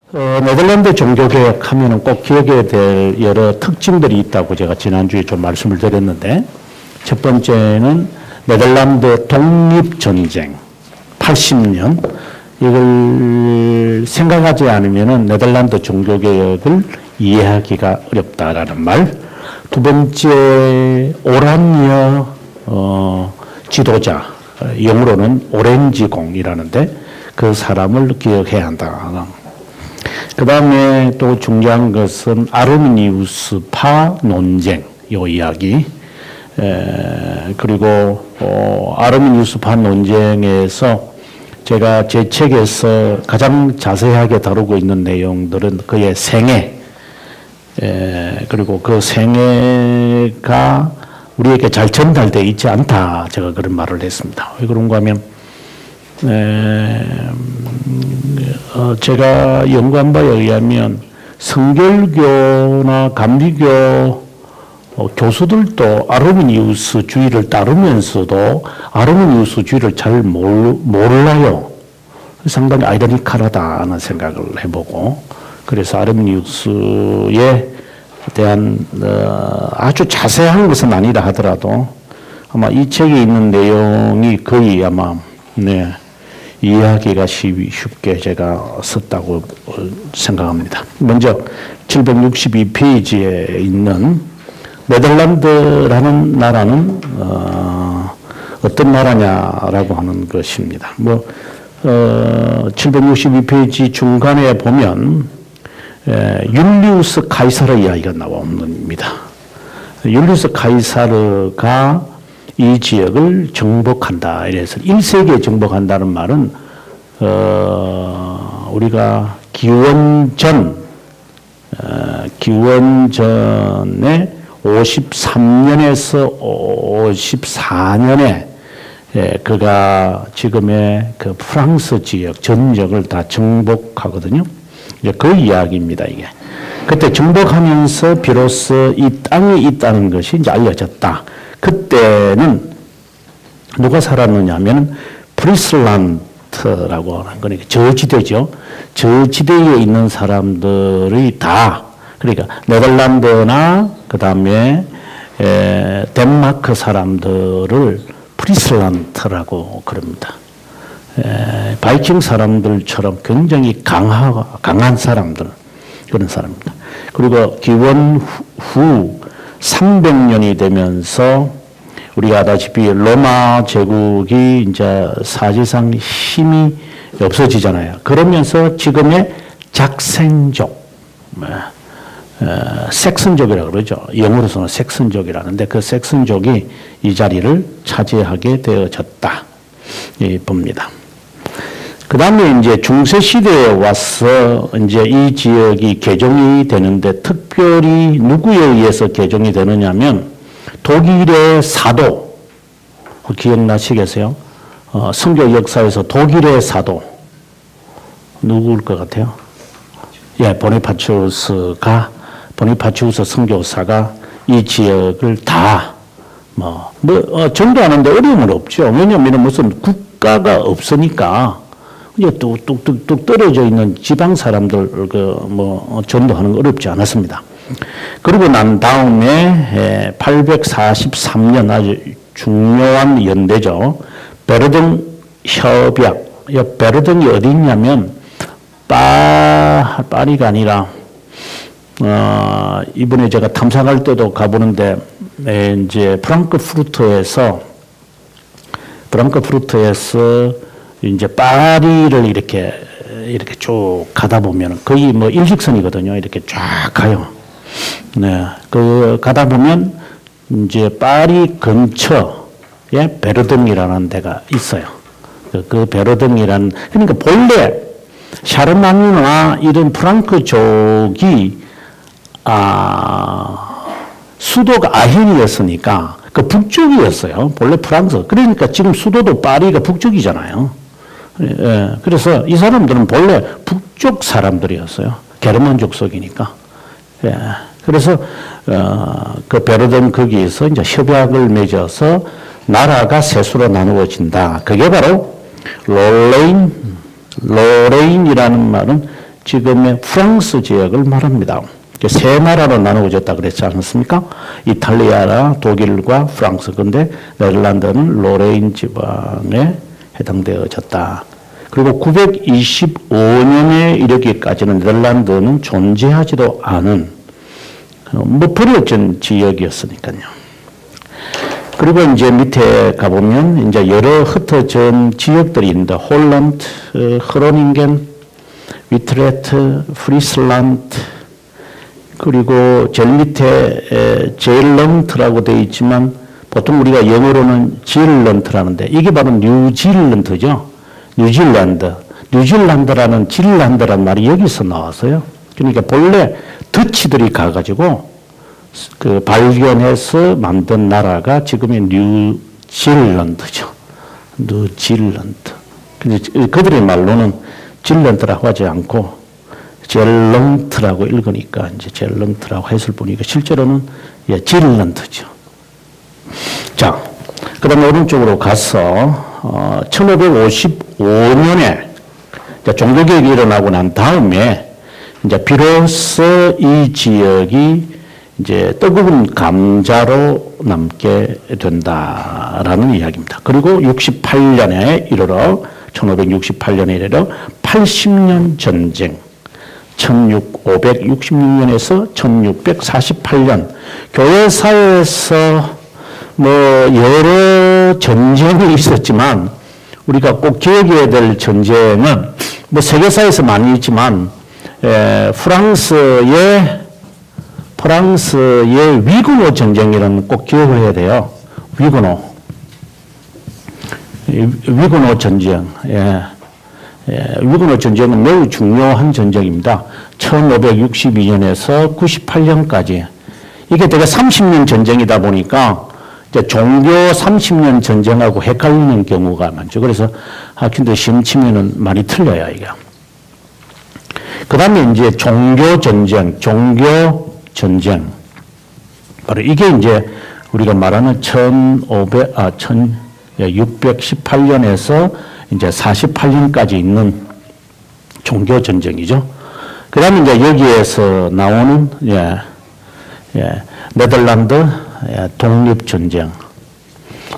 네덜란드 종교개혁 하면은 꼭 기억해야 될 여러 특징들이 있다고 제가 지난주에 좀 말씀을 드렸는데, 첫 번째는 네덜란드 독립전쟁 80년, 이걸 생각하지 않으면은 네덜란드 종교개혁을 이해하기가 어렵다라는 말. 두 번째, 오란여 지도자, 영어로는 오렌지공이라는데 그 사람을 기억해야 한다. 그 다음에 또 중요한 것은 아르미니우스파 논쟁, 요 이야기. 그리고 아르미니우스파 논쟁에서 제가 제 책에서 가장 자세하게 다루고 있는 내용들은 그의 생애, 그리고 그 생애가 우리에게 잘 전달되어 있지 않다, 제가 그런 말을 했습니다. 왜 그런가 하면 제가 연구한 바에 의하면 성결교나 감리교 교수들도 아르미니우스주의를 따르면서도 아르미니우스주의를 잘 몰라요. 상당히 아이러니컬하다는 생각을 해보고, 그래서 아르미니우스에 대한 아주 자세한 것은 아니라 하더라도 아마 이 책에 있는 내용이 거의 아마 이해하기가 쉽게 제가 썼다고 생각합니다. 먼저 762페이지에 있는 네덜란드라는 나라는 어떤 나라냐라고 하는 것입니다. 762페이지 중간에 보면 율리우스 카이사르 이야기가 나옵니다. 율리우스 카이사르가 이 지역을 정복한다. 이래서 1세기에 정복한다는 말은 우리가 기원전에 53년에서 54년에 그가 지금의 그 프랑스 지역 전역을 다 정복하거든요. 그 이야기입니다, 이게. 그때 정복하면서 비로소 이 땅이 있다는 것이 이제 알려졌다. 그때는 누가 살았느냐 하면 프리슬란트라고 하는 거니까 저지대죠. 저지대에 있는 사람들이 다, 그러니까 네덜란드나 그 다음에 덴마크 사람들을 프리슬란트라고 그럽니다. 바이킹 사람들처럼 굉장히 강한 사람들, 그런 사람입니다. 그리고 기원 후 300년이 되면서 우리가 아다시피 로마 제국이 이제 사실상 힘이 없어지잖아요. 그러면서 지금의 작센족, 섹슨족이라고 그러죠. 영어로서는 섹슨족이라는데 그 섹슨족이 이 자리를 차지하게 되어졌다, 봅니다. 그 다음에 이제 중세시대에 와서 이제 이 지역이 개종이 되는데, 특별히 누구에 의해서 개종이 되느냐면 독일의 사도, 기억나시겠어요? 선교 역사에서 독일의 사도 누구일 것 같아요? 보니파치우스 선교사가 이 지역을 다 전도하는데 어려움은 없죠. 왜냐하면 무슨 국가가 없으니까 이제 뚝뚝뚝 떨어져 있는 지방 사람들 전도하는 거 어렵지 않았습니다. 그리고 난 다음에 843년 아주 중요한 연대죠. 베르등 협약. 베르등이 어디 있냐면 파리가 아니라 이번에 제가 탐사할 때도 가보는데 이제 프랑크푸르트에서 이제 파리를 이렇게 쭉 가다 보면 거의 일직선이거든요. 이렇게 쫙 가요. 그 가다 보면 이제 파리 근처에 베르등이라는 데가 있어요. 그 베르등이라는, 그러니까 본래 샤르망이나 이런 프랑크족이 수도가 아헨이었으니까 그 북쪽이었어요. 본래 프랑스. 그러니까 지금 수도도 파리가 북쪽이잖아요. 그래서 이 사람들은 본래 북쪽 사람들이었어요. 게르만 족속이니까. 그래서 그 베르등 거기에서 이제 협약을 맺어서 나라가 세수로 나누어진다. 그게 바로 로레인이라는 말은 지금의 프랑스 지역을 말합니다. 세 나라로 나누어졌다 그랬지 않습니까? 이탈리아나 독일과 프랑스. 근데 네덜란드는 로레인 지방에 해당되어졌다. 그리고 925년에 이르기까지는 네덜란드는 존재하지도 않은 버려진 지역이었으니까요. 그리고 이제 밑에 가보면 이제 여러 흩어진 지역들이 있는데 홀란드, 흐로닝겐, 위트레트, 프리슬란드, 그리고 제일 밑에 제일런트라고 되어 있지만 보통 우리가 영어로는 질런트라는데 이게 바로 뉴질랜드죠. 뉴질랜드. 뉴질랜드라는 질란드라는 말이 여기서 나왔어요. 그러니까 본래 더치들이 가가지고 그 발견해서 만든 나라가 지금의 뉴질랜드죠. 뉴질랜드. 근데 그들의 말로는 질랜드라고 하지 않고 젤렁트라고 읽으니까 이제 젤렁트라고 했을 뿐이고 실제로는 예, 질랜드죠. 자, 그 다음에 오른쪽으로 가서 1555년에 종교개혁이 일어나고 난 다음에 이제 비로소 이 지역이 이제 뜨거운 감자로 남게 된다라는 이야기입니다. 그리고 68년에 이르러 1568년에 이르러 80년 전쟁 1566년에서 1648년 교회사에서 뭐 여러 전쟁이 있었지만 우리가 꼭 기억해야 될 전쟁은 뭐 세계사에서 많이 있지만 프랑스의 위군호 전쟁이라는 꼭 기억을 해야 돼요. 위군호 전쟁. 위군호 전쟁은 매우 중요한 전쟁입니다. 1562년에서 98년까지. 이게 되게 30년 전쟁이다 보니까 이제 종교 30년 전쟁하고 헷갈리는 경우가 많죠. 그래서 학생들 시험 치면은 많이 틀려요, 이게. 그 다음에 이제 종교 전쟁. 바로 이게 이제 우리가 말하는 1618년에서 이제 48년까지 있는 종교 전쟁이죠. 그 다음에 이제 여기에서 나오는, 네덜란드 독립 전쟁.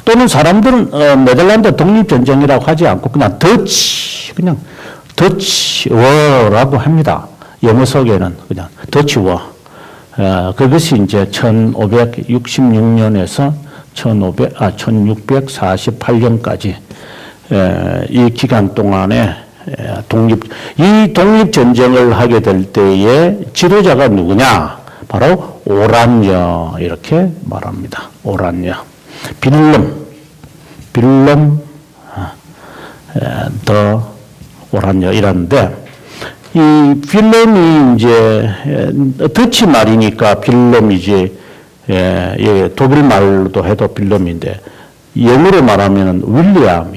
또는 사람들은, 네덜란드 독립 전쟁이라고 하지 않고 그냥 더치워라고 합니다. 영어 속에는 그냥 더치워. 그것이 이제 1566년에서 1648년까지 이 기간 동안에 이 독립전쟁을 하게 될 때의 지도자가 누구냐? 바로 오란여 이렇게 말합니다. 오란여. 빌름 더 오란여 이라는데 이 빌름이 이제 더치 말이니까 빌름이지 독일 말로도 해도 빌름인데 영어로 말하면 윌리엄.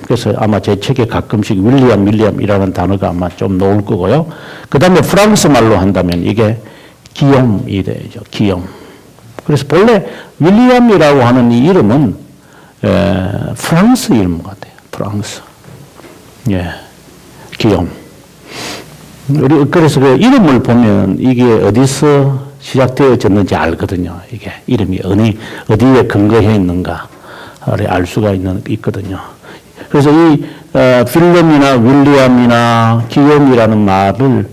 그래서 아마 제 책에 가끔씩 윌리엄이라는 단어가 아마 좀 나올 거고요. 그 다음에 프랑스 말로 한다면 이게 기욤이 되죠. 기욤. 그래서 본래 윌리엄이라고 하는 이 이름은 프랑스 이름 같아요. 프랑스. 기욤. 그래서 그 이름을 보면 이게 어디서 시작되어졌는지 알거든요. 이게 이름이 어디에 근거해 있는가. 알 수가 있거든요. 그래서 이 필름이나 윌리엄이나 기욤이라는 말을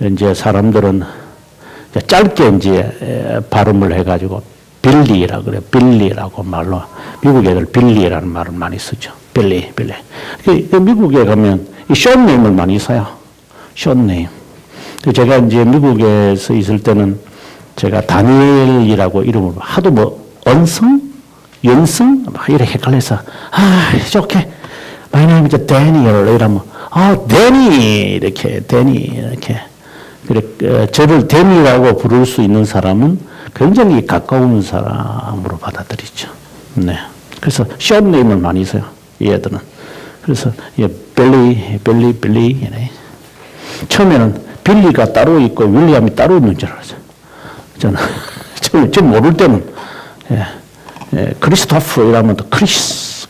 이제 사람들은 짧게 이제 발음을 해가지고 빌리라고 그래요. 빌리라고 말로 미국 애들 빌리라는 말을 많이 쓰죠. 빌리. 미국에 가면 이 숏네임을 많이 써요. 숏네임. 제가 이제 미국에서 있을 때는 제가 다니엘이라고 이름을 하도 뭐 연승 막 이렇게 헷갈려서 it's okay. My name is Daniel 이러면 데니 이렇게 그래 저를 데니라고 부를 수 있는 사람은 굉장히 가까운 사람으로 받아들이죠. 네. 그래서 숏네임을 많이 써요. 얘들은. 그래서 빌리 처음에는 빌리가 따로 있고 윌리엄이 따로 있는 줄 알았어요. 저는 좀 모를 때는 크리스토프 이러면 또 크리스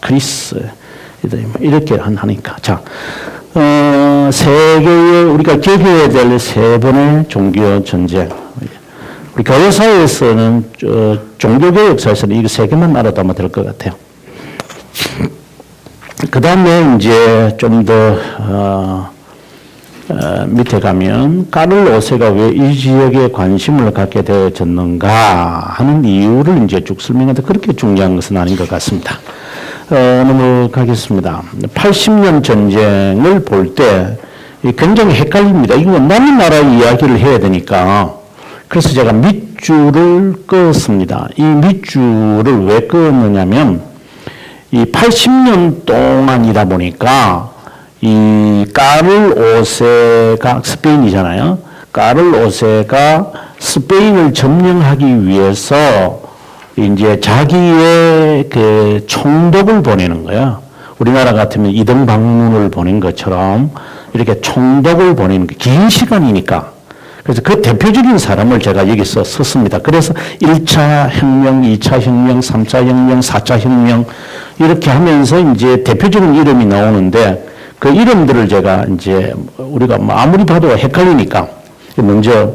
이렇게 하니까. 자, 세계에 우리가 겪어야 될 세 번의 종교 전쟁. 우리 교회사에서는 종교계 역사에서는 이 세 개만 알아두면 될 것 같아요. 그 다음에 이제 좀 더 밑에 가면 까를 5세가 왜 이 지역에 관심을 갖게 되어졌는가 하는 이유를 이제 쭉 설명하는데 그렇게 중요한 것은 아닌 것 같습니다. 넘어가겠습니다. 80년 전쟁을 볼 때 굉장히 헷갈립니다. 이거 남의 나라 이야기를 해야 되니까. 그래서 제가 밑줄을 그었습니다. 이 밑줄을 왜 그었느냐면 이 80년 동안이다 보니까 이 까를 5세가 스페인이잖아요. 까를 5세가 스페인을 점령하기 위해서 이제 자기의 그 총독을 보내는 거야. 우리나라 같으면 이등 방문을 보낸 것처럼 이렇게 총독을 보내는 게 긴 시간이니까. 그래서 그 대표적인 사람을 제가 여기서 썼습니다. 그래서 1차 혁명, 2차 혁명, 3차 혁명, 4차 혁명 이렇게 하면서 이제 대표적인 이름이 나오는데 그 이름들을 제가 이제 우리가 아무리 봐도 헷갈리니까 먼저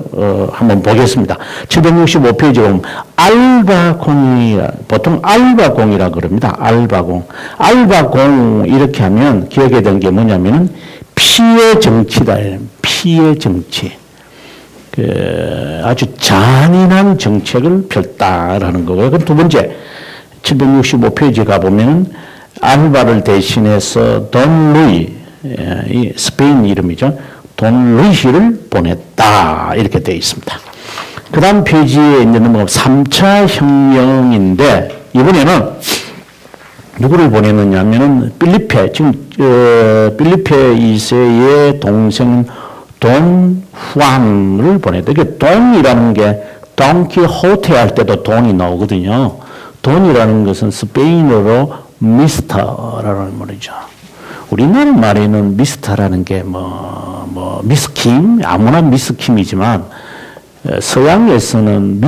한번 보겠습니다. 765페이지 보면 알바공이 보통 알바공이라 그럽니다. 알바공. 알바공 이렇게 하면 기억해야 되는 게 뭐냐면은 피의 정치다. 피의 정치. 아주 잔인한 정책을 펼다라는 거고요. 그럼 두 번째 765페이지 가보면 알바를 대신해서 돈 루이, 이 스페인 이름이죠. 돈 루이를 보냈다. 이렇게 되어 있습니다. 그 다음 페이지에 있는 뭐 3차 혁명인데 이번에는 누구를 보냈느냐 하면은 필리페, 지금 필리페 2세의 동생 돈 후안을 보냈다. 이게 돈이라는 게 돈키호테 할 때도 돈이 나오거든요. 돈이라는 것은 스페인어로 미스터라는 말이죠. 우리나라 말에는 미스터라는 게 미스킴, 아무나 미스킴이지만 서양에서는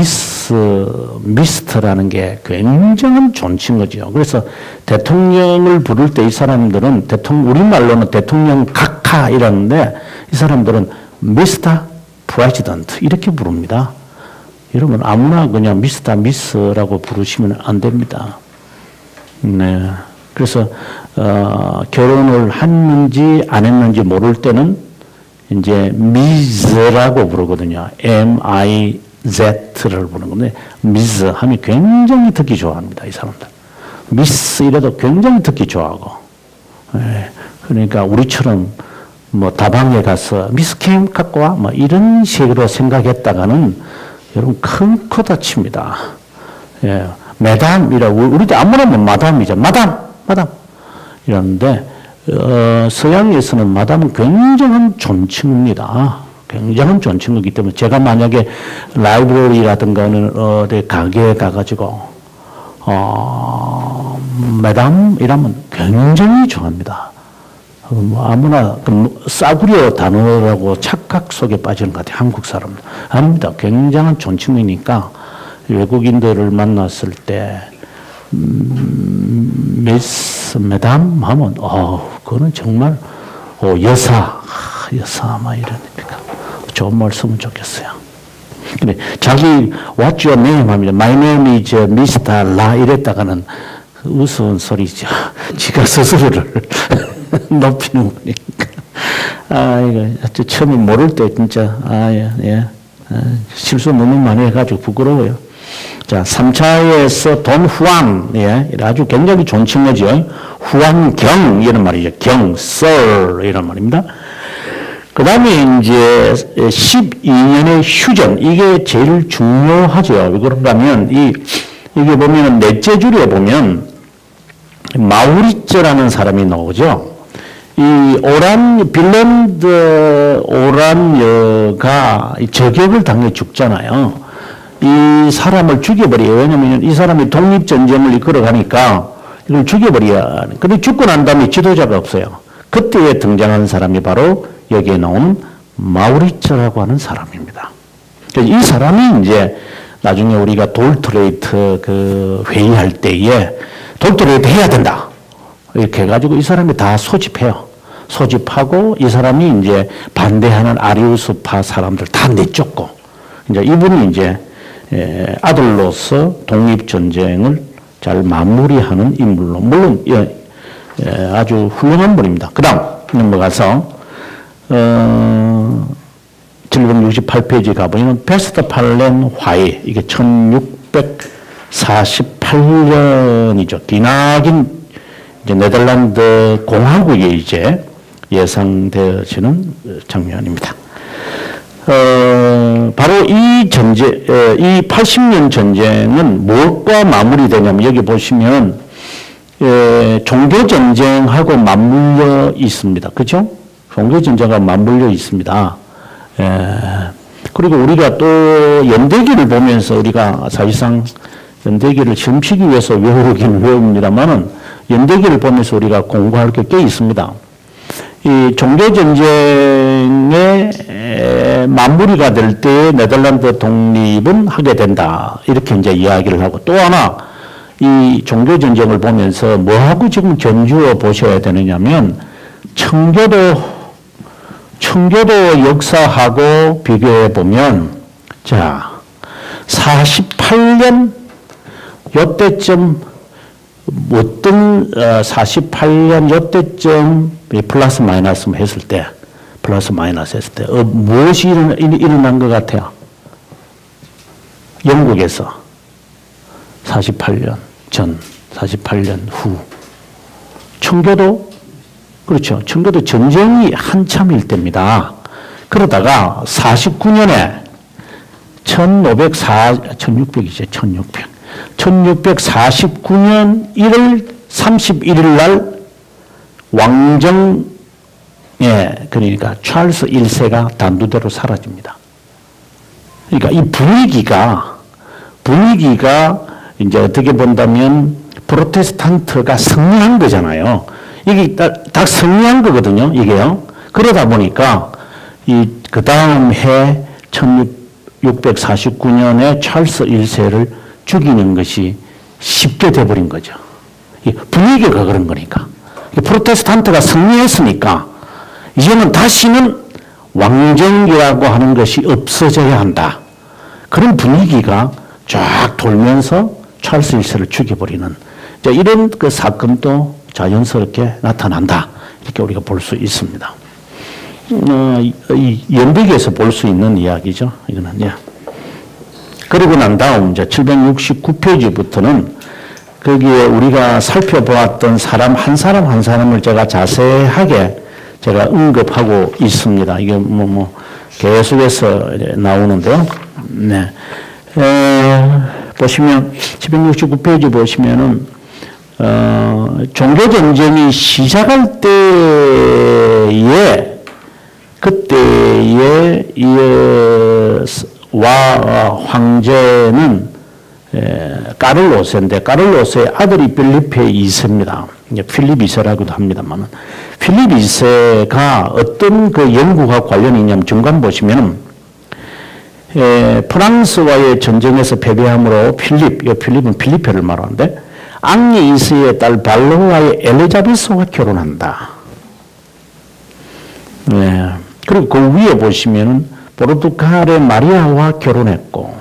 미스터라는 게 굉장한 존칭 거죠. 그래서 대통령을 부를 때 이 사람들은 우리말로는 대통령 각하 이러는데 이 사람들은 미스터 프레지던트 이렇게 부릅니다. 여러분 아무나 그냥 미스터 미스라고 부르시면 안 됩니다. 네. 그래서 결혼을 했는지 안 했는지 모를 때는 이제 미즈라고 부르거든요. M-I-Z를 부르는 건데 미즈 하면 굉장히 듣기 좋아합니다. 이 사람들. 미스 이래도 굉장히 듣기 좋아하고. 네. 그러니까 우리처럼 뭐 다방에 가서 미스 캠 갖고 와 뭐 이런 식으로 생각했다가는 여러분 큰 코 다칩니다. 예. 매담이라고 우리도 아무나 뭐 마담이죠. 마담 이러는데 서양에서는 마담은 굉장한 존칭입니다. 굉장한 존칭이기 때문에 제가 만약에 라이브러리라든가 어디 가게에 가가지고 매담 이라면 굉장히 좋아합니다. 아무나 싸구려 단어라고 착각 속에 빠지는 것 같아요. 한국 사람들. 아닙니다. 굉장한 존칭이니까 외국인들을 만났을 때 미스 매담 하면 그거는 정말 여사 막 이러니까 좋은 말 쓰면 좋겠어요. 근데 자기 What's your name 합니다. My name is Mr. 라 이랬다가는 우스운 소리죠. 지가 스스로를 높이는 거니까. 이거 처음에 모를 때 진짜 실수 너무 많이 해가지고 부끄러워요. 자, 3차에서 돈 후안, 아주 굉장히 존칭어죠. 후안경, 이런 말이죠. 경, sir, 이런 말입니다. 그 다음에 이제 12년의 휴전, 이게 제일 중요하죠. 왜 그런가 하면, 이게 보면 넷째 줄에 보면, 마우리츠라는 사람이 나오죠. 이 핀란드 오란여가 저격을 당해 죽잖아요. 이 사람을 죽여버려요. 왜냐면 이 사람이 독립전쟁을 이끌어가니까 이걸 죽여버려야. 근데 죽고 난 다음에 지도자가 없어요. 그때 등장한 사람이 바로 여기에 나온 마우리츠라고 하는 사람입니다. 이 사람이 이제 나중에 우리가 돌트레이트 그 회의할 때에 돌트레이트 해야 된다. 이렇게 해가지고 이 사람이 다 소집해요. 소집하고 이 사람이 이제 반대하는 아리우스파 사람들 다 내쫓고 이제 이분이 이제 아들로서 독립전쟁을 잘 마무리하는 인물로 물론 아주 훌륭한 분입니다. 그 다음 넘어가서 768페이지 가보면 베스트팔렌 화해 이게 1648년이죠. 기나긴 이제 네덜란드 공화국에 이제 예상되어지는 장면입니다. 바로 이 전쟁, 이 80년 전쟁은 무엇과 마무리되냐면 여기 보시면 종교 전쟁하고 맞물려 있습니다. 그렇죠? 종교 전쟁과 맞물려 있습니다. 그리고 우리가 또 연대기를 보면서 우리가 사실상 연대기를 시험 치기 위해서 외우긴 외웁니다만은 연대기를 보면서 우리가 공부할 게 꽤 있습니다. 이 종교전쟁의 마무리가 될 때 네덜란드 독립은 하게 된다. 이렇게 이제 이야기를 하고 또 하나 이 종교전쟁을 보면서 뭐하고 지금 견주어 보셔야 되느냐면 청교도 역사하고 비교해 보면 자 48년 요때쯤 어떤 48년 요때쯤 플러스 마이너스 했을 때 무엇이 일어난 것 같아요? 영국에서 48년 전, 48년 후 청교도 그렇죠. 청교도 전쟁이 한참일 때입니다. 그러다가 49년에 1649년 1월 31일 날 왕정에 그러니까 찰스 1세가 단두대로 사라집니다. 그러니까 이 분위기가 이제 어떻게 본다면 프로테스탄트가 승리한 거잖아요. 이게 딱 승리한 거거든요. 이게요. 그러다 보니까 그 다음 해 1649년에 찰스 1세를 죽이는 것이 쉽게 돼버린 거죠. 분위기가 그런 거니까. 프로테스탄트가 승리했으니까 이제는 다시는 왕정이라고 하는 것이 없어져야 한다. 그런 분위기가 쫙 돌면서 찰스 1세를 죽여버리는 이런 그 사건도 자연스럽게 나타난다. 이렇게 우리가 볼 수 있습니다. 이 연대기에서 볼 수 있는 이야기죠. 이거는 그리고 난 다음 이제 769페이지부터는 거기에 우리가 살펴보았던 사람 한 사람을 제가 자세하게 제가 언급하고 있습니다. 이게 계속해서 나오는데요. 네. 보시면 769페이지 보시면은 종교전쟁이 시작할 때에 그때에 황제는 까를로스인데 까를로스의 아들이 필리페 2세입니다. 필립 2세라고도 합니다만 필립 2세가 어떤 그 영국과 관련이 있냐면 중간 보시면 프랑스와의 전쟁에서 패배함으로 필립은 필리페를 말하는데 앙리 2세의 딸 발로와의 엘리자베스와 결혼한다. 네. 그리고 그 위에 보시면은 포르투갈의 마리아와 결혼했고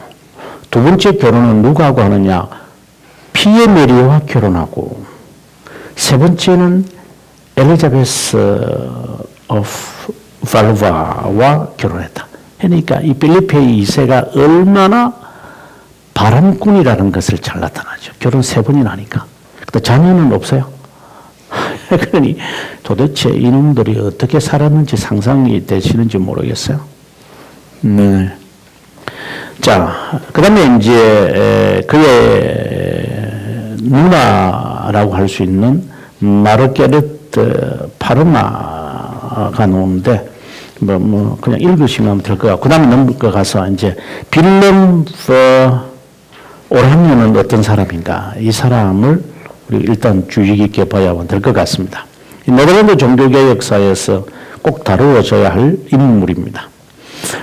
두 번째 결혼은 누구하고 하느냐? 피에메리와 결혼하고 세 번째는 엘리자베스 오브 발로와와 결혼했다. 그러니까 이 필리페 2세가 얼마나 바람꾼이라는 것을 잘 나타나죠. 결혼 3번이나 하니까. 근데 자녀는 없어요. 그러니 도대체 이놈들이 어떻게 살았는지 상상이 되시는지 모르겠어요. 네. 자, 그 다음에 이제 그의 누나라고 할 수 있는 마르게르트 파르마가 나오는데 그냥 읽으시면 될 것 같고, 그 다음에 넘어가서 이제 빌렘 오라미오는 어떤 사람인가? 이 사람을 우리 일단 주의 깊게 봐야 될 것 같습니다. 네덜란드 종교계 역사에서 꼭 다루어져야 할 인물입니다.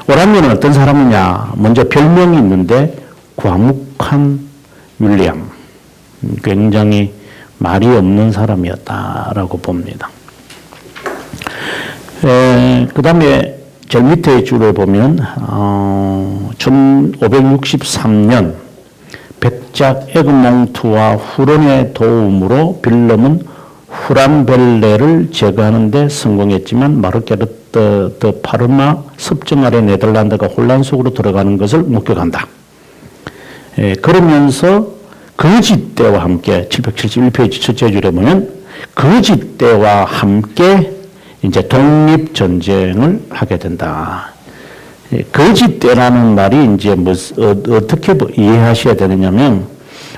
오라미오는 어떤 사람이냐? 먼저 별명이 있는데 과묵한 윌리엄. 굉장히 말이 없는 사람이었다라고 봅니다. 그 다음에 제일 밑에 줄을 보면 1563년 백작 에그몽트와 후론의 도움으로 빌럼은 후란벨레를 제거하는 데 성공했지만 마르게르트 드 파르마 습정 아래 네덜란드가 혼란 속으로 들어가는 것을 목격한다. 그러면서 거짓 때와 함께 771페이지 첫째 줄에 보면 거짓 때와 함께 이제 독립 전쟁을 하게 된다. 거짓 때라는 말이 이제 어떻게 이해하셔야 되느냐면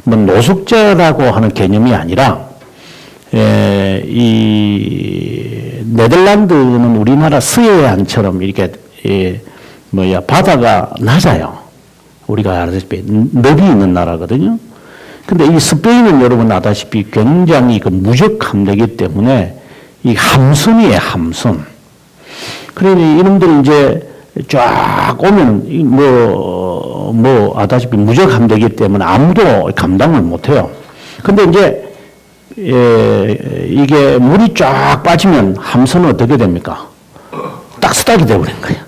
뭐 노숙자라고 하는 개념이 아니라 이 네덜란드는 우리나라 스웨덴처럼 이렇게 바다가 낮아요. 우리가 알다시피 늪이 있는 나라거든요. 근데 이 스페인은 여러분 아다시피 굉장히 그 무적 함대이기 때문에 이 함선이에요, 함선. 그러니 이놈들이 이제 쫙 오면 아다시피 무적 함대이기 때문에 아무도 감당을 못해요. 근데 이제 이게 물이 쫙 빠지면 함선은 어떻게 됩니까? 딱스닥이 되어버린 거예요.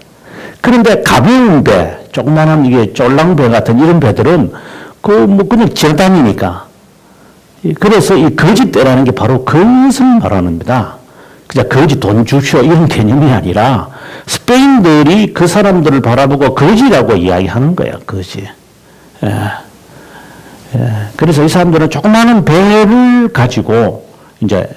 그런데 가벼운 배, 조그마한 이게 쫄랑배 같은 이런 배들은 그냥 지나다니니까. 그래서 이 거짓대라는 게 바로 그것을 말하는 겁니다. 그냥 거짓 돈 주시오 이런 개념이 아니라 스페인들이 그 사람들을 바라보고 거지라고 이야기하는 거예요. 거지. 그래서 이 사람들은 조그마한 배를 가지고 이제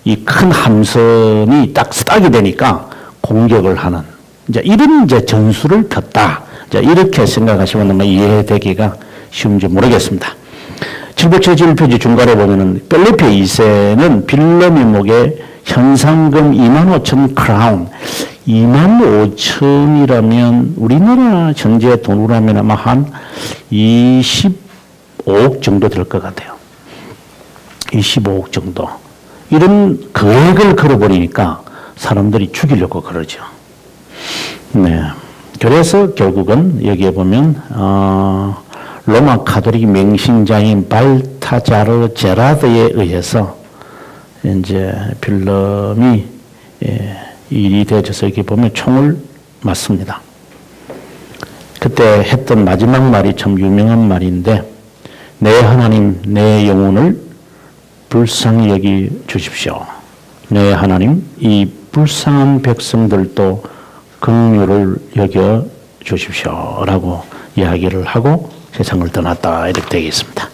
이 큰 함선이 딱 스닥이 되니까 공격을 하는 이제 이런 이제 전술을 폈다. 이제 이렇게 생각하시면 아마 이해되기가 쉬운지 모르겠습니다. 771페이지 중간에 보면은 펠리페 2세는 빌럼의 목에 현상금 25,000 크라운, 25,000이라면 우리나라 현재 돈으로 하면 아마 한 25억 정도 될 것 같아요. 25억 정도. 이런 계획을 걸어버리니까 사람들이 죽이려고 그러죠. 네. 그래서 결국은 여기에 보면 로마 가톨릭 맹신자인 발타자르 제라드에 의해서 이제 빌럼이 일이 되어져서 이렇게 보면 총을 맞습니다. 그때 했던 마지막 말이 참 유명한 말인데, 내 하나님 내 영혼을 불쌍히 여기 주십시오. 내 하나님 이 불쌍한 백성들도 긍휼을 여겨 주십시오 라고 이야기를 하고 세상을 떠났다 이렇게 되어 있습니다.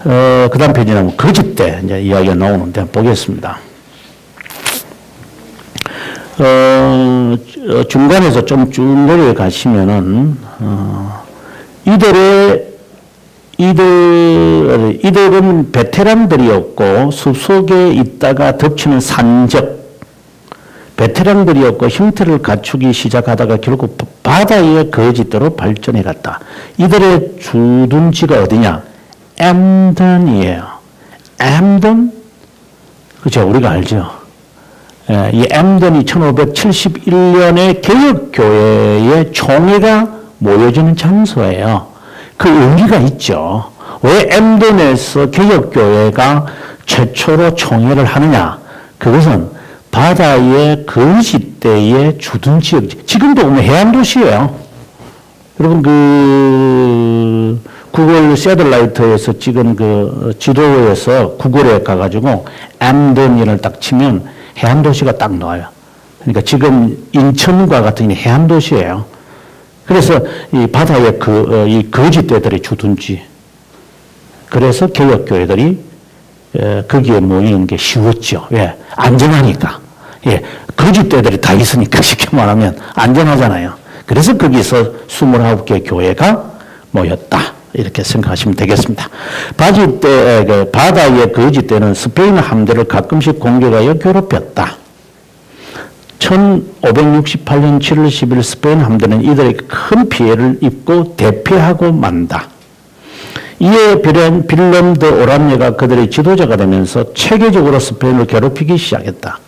그 다음 페이지에 보면 거짓대 이제 이야기가 나오는데 보겠습니다. 중간에서 좀 쭉 내려가시면은 이들은 베테랑들이었고 숲속에 있다가 덮치는 산적 베테랑들이었고 형태를 갖추기 시작하다가 결국 바다의 거짓대로 발전해 갔다. 이들의 주둔지가 어디냐? 엠던이에요. 엠던? 그죠? 우리가 알죠? 이 엠던이 1571년에 개혁교회의 총회가 모여지는 장소예요. 그 의미가 있죠. 왜 엠던에서 개혁교회가 최초로 총회를 하느냐? 그것은 바다의 거짓대의 주둔지역, 지금도 보면 해안도시예요. 여러분 구글 새들라이트에서 찍은 지도에서 구글에 가가지고 엠던을 딱 치면 해안도시가 딱 나와요. 그러니까 지금 인천과 같은 해안도시예요. 그래서 이 바다의 이 거짓대들의 주둔지. 그래서 개혁교회들이 거기에 모이는 게 쉬웠죠. 왜? 안전하니까. 예. 거짓대들이 다 있으니까 쉽게 말하면 안전하잖아요. 그래서 거기서 29개 교회가 모였다. 이렇게 생각하시면 되겠습니다. 바다의 거짓대는 스페인 함대를 가끔씩 공격하여 괴롭혔다. 1568년 7월 10일 스페인 함대는 이들에게 큰 피해를 입고 대피하고 만다. 이에 빌럼 드 오란예가 그들의 지도자가 되면서 체계적으로 스페인을 괴롭히기 시작했다.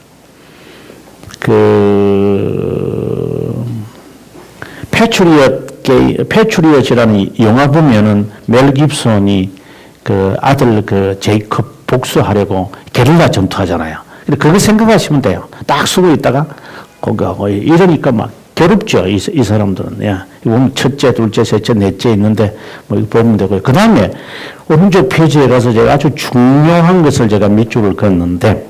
패츄리엇이라는 영화 보면은 멜 깁슨이 아들 제이컵 복수하려고 게릴라 전투하잖아요. 그걸 생각하시면 돼요. 딱 쓰고 있다가 거기하고 이러니까 막 괴롭죠. 이 사람들은. 야, 보면 첫째, 둘째, 셋째, 넷째 있는데 뭐 보면 되고요. 그 다음에 오른쪽 페이지에 가서 제가 아주 중요한 것을 제가 몇 줄을 긋는데,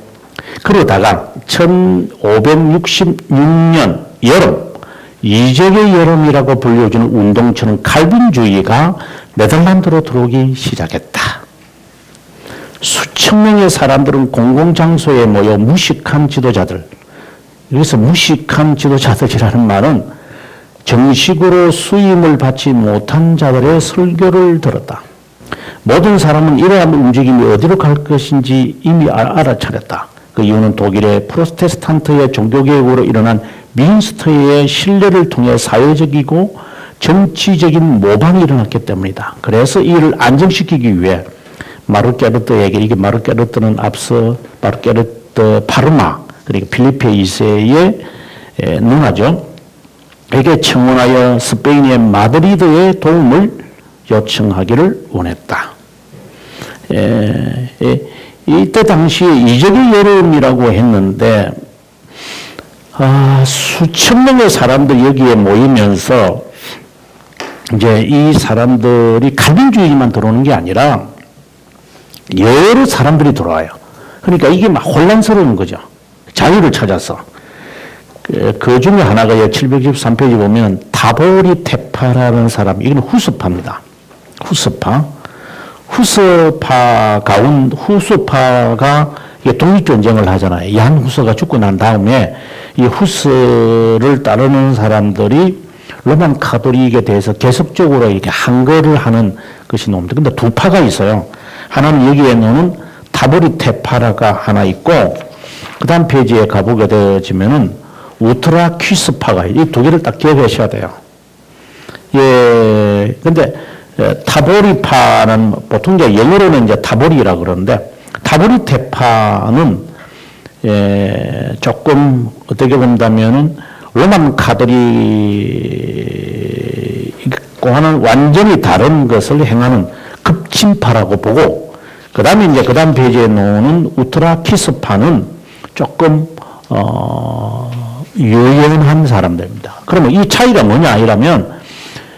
그러다가 1566년 여름, 이적의 여름이라고 불려주는 운동처는 칼빈주의가 네덜란드로 들어오기 시작했다. 수천 명의 사람들은 공공장소에 모여 무식한 지도자들, 여기서 무식한 지도자들이라는 말은 정식으로 수임을 받지 못한 자들의 설교를 들었다. 모든 사람은 이러한 움직임이 어디로 갈 것인지 이미 알아차렸다. 그 이유는 독일의 프로테스탄트의 종교개혁으로 일어난 민스터의 신뢰를 통해 사회적이고 정치적인 모방이 일어났기 때문이다. 그래서 이를 안정시키기 위해 마르게르트에게, 이게 마르게르트는 앞서 마르게르트 파르마, 그리고 필리페 2세의 누나죠. 에게 청원하여 스페인의 마드리드의 도움을 요청하기를 원했다. 이때 당시에 이적의 여름이라고 했는데, 수천 명의 사람들이 여기에 모이면서 이제 이 사람들이 칼빈주의만 들어오는 게 아니라 여러 사람들이 들어와요. 그러니까 이게 막 혼란스러운 거죠. 자유를 찾아서. 그 중에 하나가 713페이지 보면 타보리 테파라는 사람, 이건 후스파입니다. 후스파가 독립전쟁을 하잖아요. 얀 후스가 죽고 난 다음에 이 후스를 따르는 사람들이 로만 카톨릭에 대해서 계속적으로 이렇게 항거를 하는 것이 나옵니다. 근데 두 파가 있어요. 하나는 여기에 나오는 타보리 테파라가 하나 있고, 그 다음 페이지에 가보게 되어지면은 우트라 퀴스파가, 이 두 개를 딱 기억하셔야 돼요. 예, 근데 타보리파는 보통 이제 영어로는 이제 타보리라 그러는데, 타보리 테파는 조금 어떻게 본다면은 로만 카톨릭과는 완전히 다른 것을 행하는 급진파라고 보고, 그 다음에 이제 그 다음 페이지에 나오는 우트라 키스파는 조금 유연한 사람들입니다. 그러면 이 차이가 뭐냐 이러면,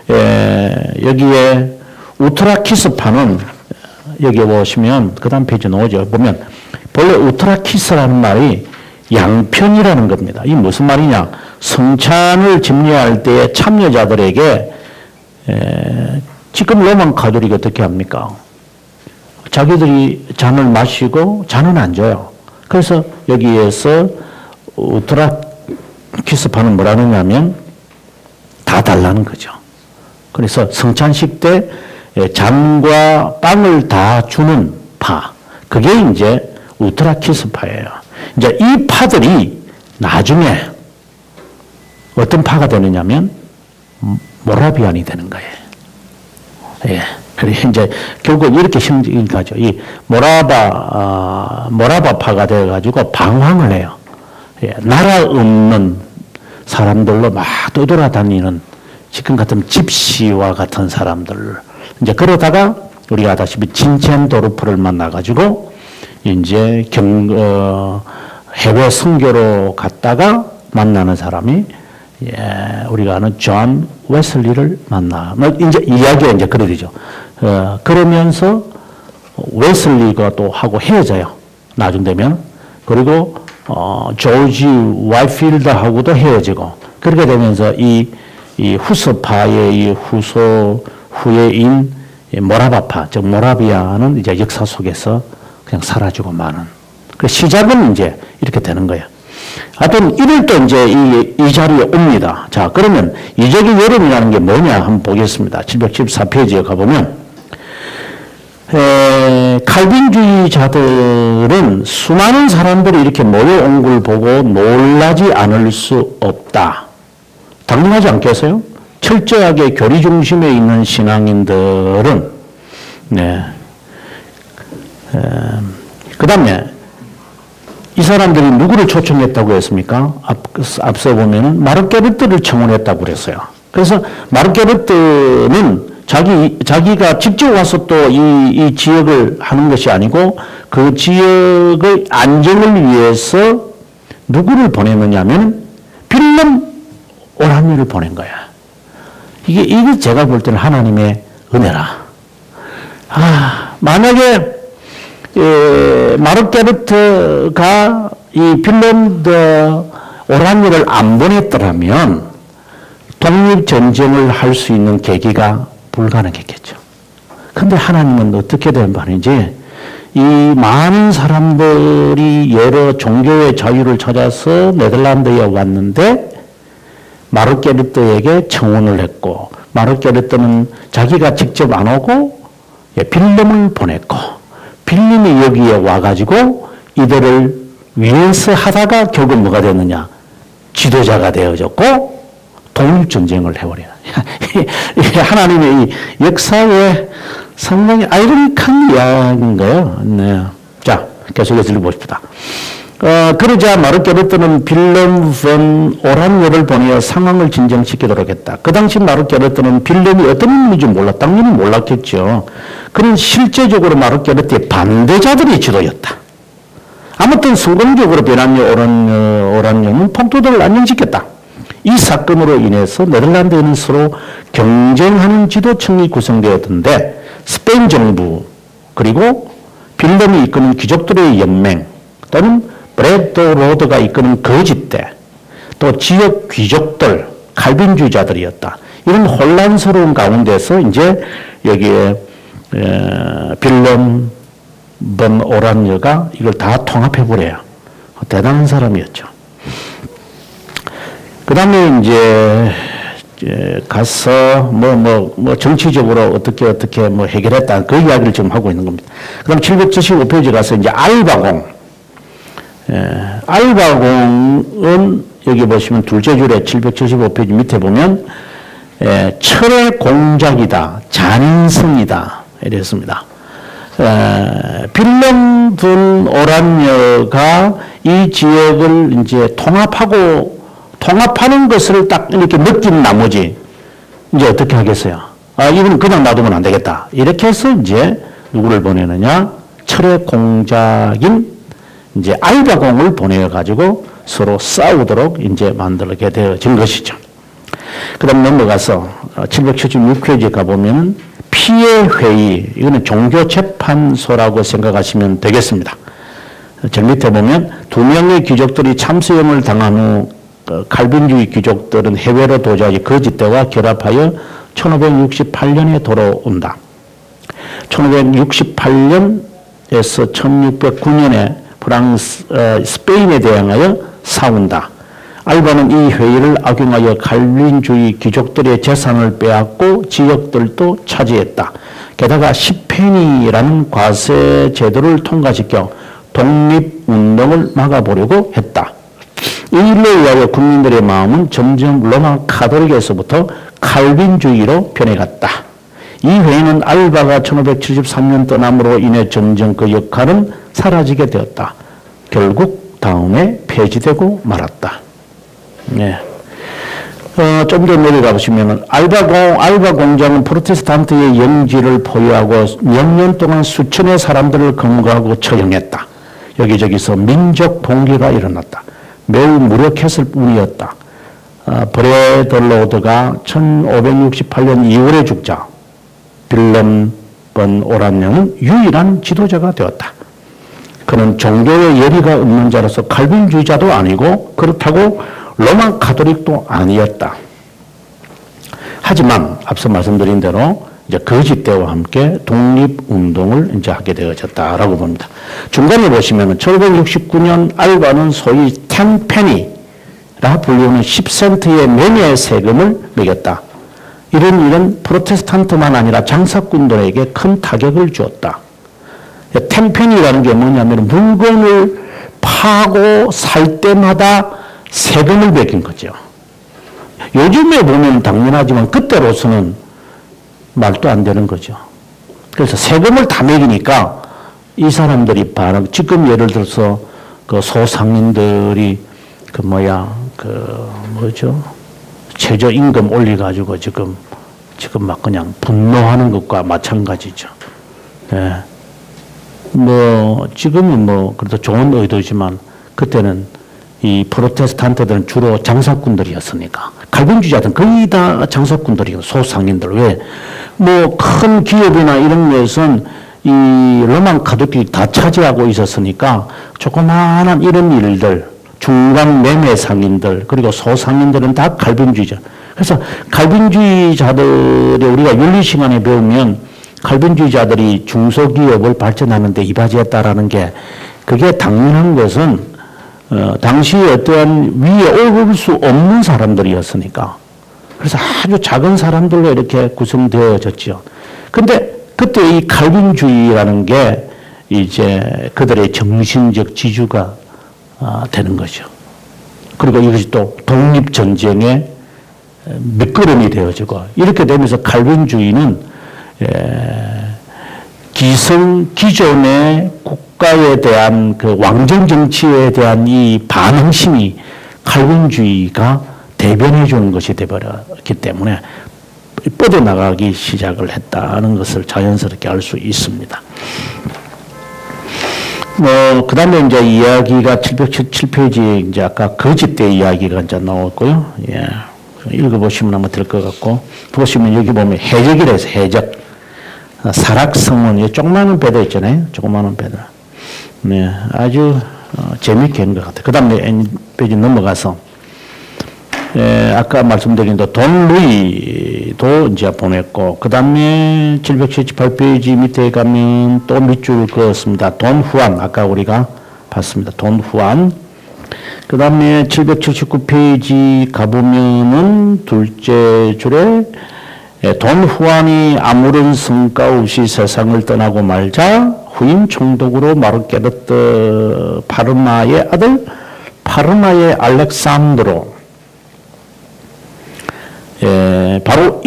여기에 우트라 키스파는 여기 보시면 그 다음 페이지 나오죠. 보면 본래 우트라 키스라는 말이 양편이라는 겁니다. 이게 무슨 말이냐? 성찬을 집례할 때 참여자들에게 지금 로만 가톨릭이 어떻게 합니까? 자기들이 잔을 마시고 잔은 안 줘요. 그래서 여기에서 우트라 키스파는 뭐라 하느냐면 다 달라는 거죠. 그래서 성찬식 때 잔과 빵을 다 주는 파, 그게 이제 우트라 키스파예요. 이제 이 파들이 나중에 어떤 파가 되느냐면 모라비안이 되는 거예요. 예. 그래서 이제 결국 이렇게 심진 거죠. 이 모라바파가 되어가지고 방황을 해요. 예. 나라 없는 사람들로 막 떠돌아다니는 지금 같은 집시와 같은 사람들. 이제 그러다가 우리가 아다시피 진첸도르프를 만나가지고 이제 해외 선교로 갔다가 만나는 사람이 우리가 아는 존 웨슬리를 만나. 이제 이야기가 이제 그래 되죠. 그러면서 웨슬리가 또 하고 헤어져요. 나중 되면. 그리고 조지 와이필드하고도 헤어지고. 그렇게 되면서 이 후스파의 이 후예인 모라바파, 즉 모라비아는 이제 역사 속에서 그냥 사라지고 마는. 그 시작은 이제 이렇게 되는 거예요. 하여튼 이럴 때 이제 이 자리에 옵니다. 자, 그러면 이적의 여름이라는 게 뭐냐 한번 보겠습니다. 714페이지에 가보면 칼빈주의자들은 수많은 사람들이 이렇게 모여온 걸 보고 놀라지 않을 수 없다. 당연하지 않겠어요? 철저하게 교리 중심에 있는 신앙인들은 그 다음에 이 사람들이 누구를 초청했다고 했습니까? 앞서 보면은 마르게르트를 청원했다고 그랬어요. 그래서 마르게르트는 자기가 직접 와서 또 이 지역을 하는 것이 아니고 그 지역의 안정을 위해서 누구를 보냈느냐면 필름 오란유를 보낸 거야. 이게 제가 볼 때는 하나님의 은혜라. 만약에 마르게르트가 이 핀란드 오란유를 안 보냈더라면 독립전쟁을 할 수 있는 계기가 불가능했겠죠. 근데 하나님은 어떻게 된 말인지 이 많은 사람들이 여러 종교의 자유를 찾아서 네덜란드에 왔는데 마르게르트에게 청혼을 했고 마르게르트는 자기가 직접 안 오고 빌름을 보냈고 빌름이 여기에 와가지고 이들을 위해서 하다가 결국 뭐가 됐느냐? 지도자가 되어졌고 독립전쟁을 해버려요. 하나님의 이 역사의 상당히 아이러니한 이야기인 거예요. 네. 자, 계속해서 읽어봅시다. 그러자 마르게르트는 빌름 본 오란유를 보내어 상황을 진정시키도록 했다. 그 당시 마르게르트는 빌름이 어떤 인물인지 당연히 몰랐겠죠. 그는 실제적으로 마르게르트의 반대자들의 지도였다. 아무튼 성공적으로 베란유 오란유는 폭도들을 안정시켰다. 이 사건으로 인해서 네덜란드에는 서로 경쟁하는 지도층이 구성되었던데 스페인 정부 그리고 빌름이 이끄는 귀족들의 연맹 또는 브레드 로드가 이끄는 거짓대 또 지역 귀족들 칼빈주의자들이었다. 이런 혼란스러운 가운데서 이제 여기에 빌름 본 오란유가 이걸 다 통합해버려요. 대단한 사람이었죠. 그 다음에 이제 가서 정치적으로 어떻게 해결했다. 그 이야기를 지금 하고 있는 겁니다. 그 다음 775페이지 가서 이제 알바공. 알바공은 여기 보시면 둘째 줄에 775페이지 밑에 보면 철의 공작이다. 잔인성이다. 이랬습니다. 빌름 본 오란유가 이 지역을 이제 통합하는 것을 딱 이렇게 느낀 나머지 이제 어떻게 하겠어요? 이건 그냥 놔두면 안 되겠다. 이렇게 해서 이제 누구를 보내느냐? 철의 공작인 이제 알바공을 보내가지고 서로 싸우도록 이제 만들게 되어진 것이죠. 그 다음 넘어가서 776페이지 가보면 피해 회의, 이거는 종교재판소라고 생각하시면 되겠습니다. 저 밑에 보면 2명의 귀족들이 참수형을 당한 후 칼빈주의 귀족들은 해외로 도주하여 거짓대와 결합하여 1568년에 돌아온다. 1568년에서 1609년에 스페인에 대항하여 싸운다. 알바는 이 회의를 악용하여 칼빈주의 귀족들의 재산을 빼앗고 지역들도 차지했다. 게다가 시페니라는 과세 제도를 통과시켜 독립운동을 막아보려고 했다. 이 일로 인하여 국민들의 마음은 점점 로마 카톨릭에서부터 칼빈주의로 변해갔다. 이 회의는 알바가 1573년 떠남으로 인해 점점 그 역할은 사라지게 되었다. 결국 다음에 폐지되고 말았다. 네. 좀 더 내려가 보시면 알바 공장은 프로테스탄트의 영지를 포위하고 몇 년 동안 수천의 사람들을 검거하고 처형했다. 여기저기서 민족 봉기가 일어났다. 매우 무력했을 뿐이었다. 브레드 로드가 1568년 2월에 죽자 빌름 본 오란유는 유일한 지도자가 되었다. 그는 종교의 열의가 없는 자로서 칼빈주의자도 아니고 그렇다고 로마 카톨릭도 아니었다. 하지만 앞서 말씀드린 대로 이제 거짓대와 함께 독립운동을 이제 하게 되어졌다라고 봅니다. 중간에 보시면 1569년 알바는 소위 10페니라 불리우는 10센트의 매매 세금을 매겼다. 이런 일은 프로테스탄트만 아니라 장사꾼들에게 큰 타격을 주었다. 10페니라는 게 뭐냐면 물건을 파고 살 때마다 세금을 매긴 거죠. 요즘에 보면 당연하지만 그때로서는 말도 안 되는 거죠. 그래서 세금을 다 매기니까 이 사람들이 지금 예를 들어서 그 소상인들이 최저임금 올려가지고 지금 막 그냥 분노하는 것과 마찬가지죠. 예. 지금은 그래도 좋은 의도지만 그때는 이 프로테스탄트들은 주로 장사꾼들이었으니까 칼빈주의자들은 거의 다 장사꾼들이고 소상인들. 왜? 뭐 큰 기업이나 이런 데서는 이 로만 가톨릭이 다 차지하고 있었으니까 조그마한 이런 일들, 중간 매매 상인들 그리고 소상인들은 다 칼빈주의자. 그래서 칼빈주의자들이 우리가 윤리 시간에 배우면 칼빈주의자들이 중소기업을 발전하는데 이바지했다라는 게 그게 당연한 것은 당시 어떠한 위에 오를 수 없는 사람들이었으니까. 그래서 아주 작은 사람들로 이렇게 구성되어졌죠. 근데 그때 이 칼빈주의라는 게 이제 그들의 정신적 지주가 되는 거죠. 그리고 이것이 또 독립전쟁의 밑거름이 되어지고 이렇게 되면서 칼빈주의는 기존의 국가에 대한 그 왕정 정치에 대한 이 반항심이 칼빈주의가 대변해 주는 것이 되어버렸기 때문에 뻗어나가기 시작을 했다는 것을 자연스럽게 알 수 있습니다. 그 다음에 이제 이야기가 707페이지 이제 아까 거짓대 이야기가 이제 나왔고요. 예. 읽어보시면 아마 될 것 같고, 보시면 여기 보면 해적이라 해서 해적. 사락성문, 조그마한 배들 있잖아요. 조그마한 배들. 네. 아주 재밌게 한 것 같아요. 그 다음에 페이지 넘어가서, 아까 말씀드린 돈 루이도 이제 보냈고, 그 다음에 778페이지 밑에 가면 또 밑줄 그었습니다. 돈 후안, 아까 우리가 봤습니다. 돈 후안. 그 다음에 779페이지 가보면은 둘째 줄에 돈 후안이 아무런 성과 없이 세상을 떠나고 말자 후임 총독으로 마르게르트 파르마의 아들 파르마의 알렉산드로 바로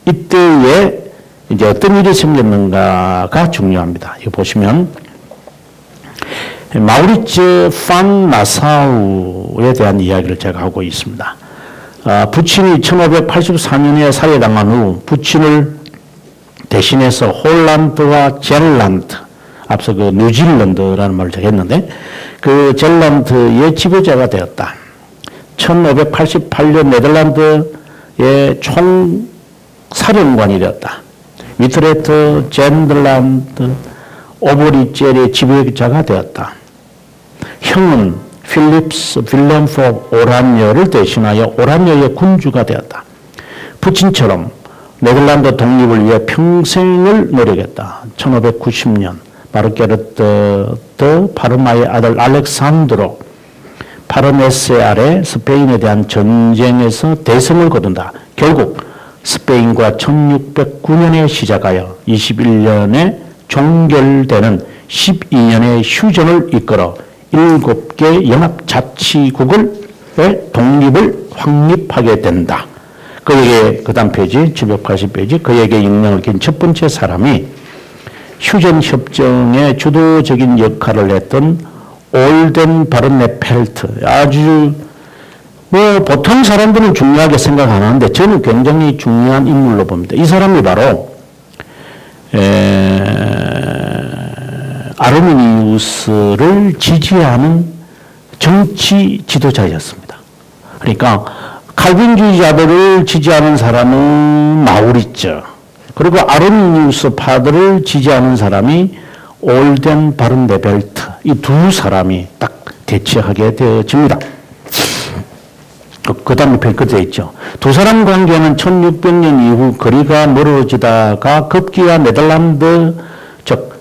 이때에 이제 어떤 일이 생겼는가가 중요합니다. 이거 보시면 마우리츠 판 나사우에 대한 이야기를 제가 하고 있습니다. 부친이 1584년에 살해당한 후 부친을 대신해서 홀란드와 젤란드, 앞서 그 뉴질랜드라는 말을 제가 했는데 그 젤란드의 지배자가 되었다. 1588년 네덜란드의 총사령관이 되었다. 위트레트, 젠들란드, 오버리젤의 지배자가 되었다. 형은 필립스 빌렘 포 오란여를 대신하여 오란여의 군주가 되었다. 부친처럼 네덜란드 독립을 위해 평생을 노력했다. 1590년 마르게르트 파르마의 아들 알렉산드로 파르메세 아래 스페인에 대한 전쟁에서 대승을 거둔다. 결국 스페인과 1609년에 시작하여 21년에 종결되는 12년의 휴전을 이끌어 7개 연합자치국의 독립을 확립하게 된다. 그에게 그 다음 페이지 780페이지 그에게 인명을 긴 첫 번째 사람이 휴전협정의 주도적인 역할을 했던 올덴 바른네펠트. 아주 보통 사람들은 중요하게 생각 안 하는데 저는 굉장히 중요한 인물로 봅니다. 이 사람이 바로 아르미니우스를 지지하는 정치 지도자였습니다. 그러니까 칼빈주의자들을 지지하는 사람은 마우리츠, 그리고 아르미니우스파들을 지지하는 사람이 올덴 바른네펠트, 이 두 사람이 딱 대치하게 되어집니다. 그 다음에 벨크되어 있죠. 두 사람 관계는 1600년 이후 거리가 멀어지다가 급기야 네덜란드, 즉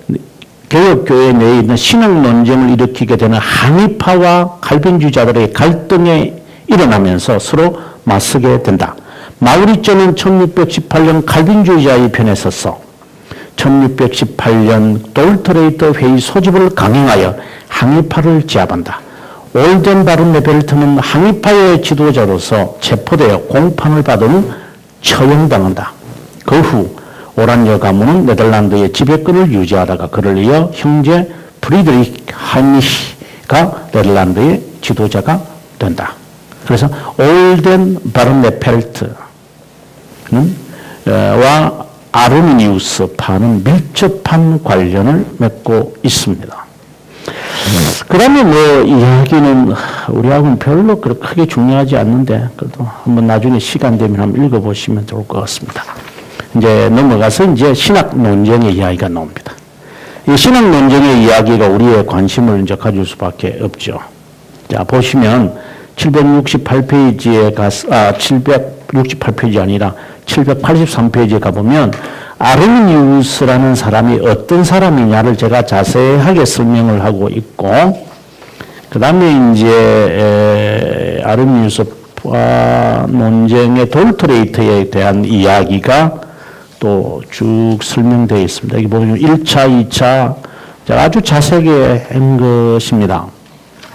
개혁교회 내에 있는 신학 논쟁을 일으키게 되는 항의파와 칼빈주의자들의 갈등이 일어나면서 서로 맞서게 된다. 마우리츠는 1618년 칼빈주의자의 편에 섰어 1618년 돌트레이트 회의 소집을 강행하여 항의파를 제압한다. 올덴 바른네펠트는 항의파의 지도자로서 체포되어 공판을 받은 처형당한다. 그 후 오란여 가문은 네덜란드의 지배권을 유지하다가 그를 이어 형제 프리드리히 하이니히가 네덜란드의 지도자가 된다. 그래서 올덴 바른네펠트와 아르미니우스파는 밀접한 관련을 맺고 있습니다. 그 다음에 뭐 이야기는 우리하고는 별로 그렇게 크게 중요하지 않는데 그래도 한번 나중에 시간 되면 한번 읽어보시면 좋을 것 같습니다. 이제 넘어가서 이제 신학 논쟁의 이야기가 나옵니다. 이 신학 논쟁의 이야기가 우리의 관심을 이제 가질 수밖에 없죠. 자, 보시면 768페이지에 가서, 768페이지 아니라 783페이지에 가보면 아르미니우스라는 사람이 어떤 사람이냐를 제가 자세하게 설명을 하고 있고, 그 다음에 이제 아르미니우스 논쟁의 돌트레이트에 대한 이야기가 또 쭉 설명되어 있습니다. 여기 보면 1차, 2차 아주 자세하게 한 것입니다.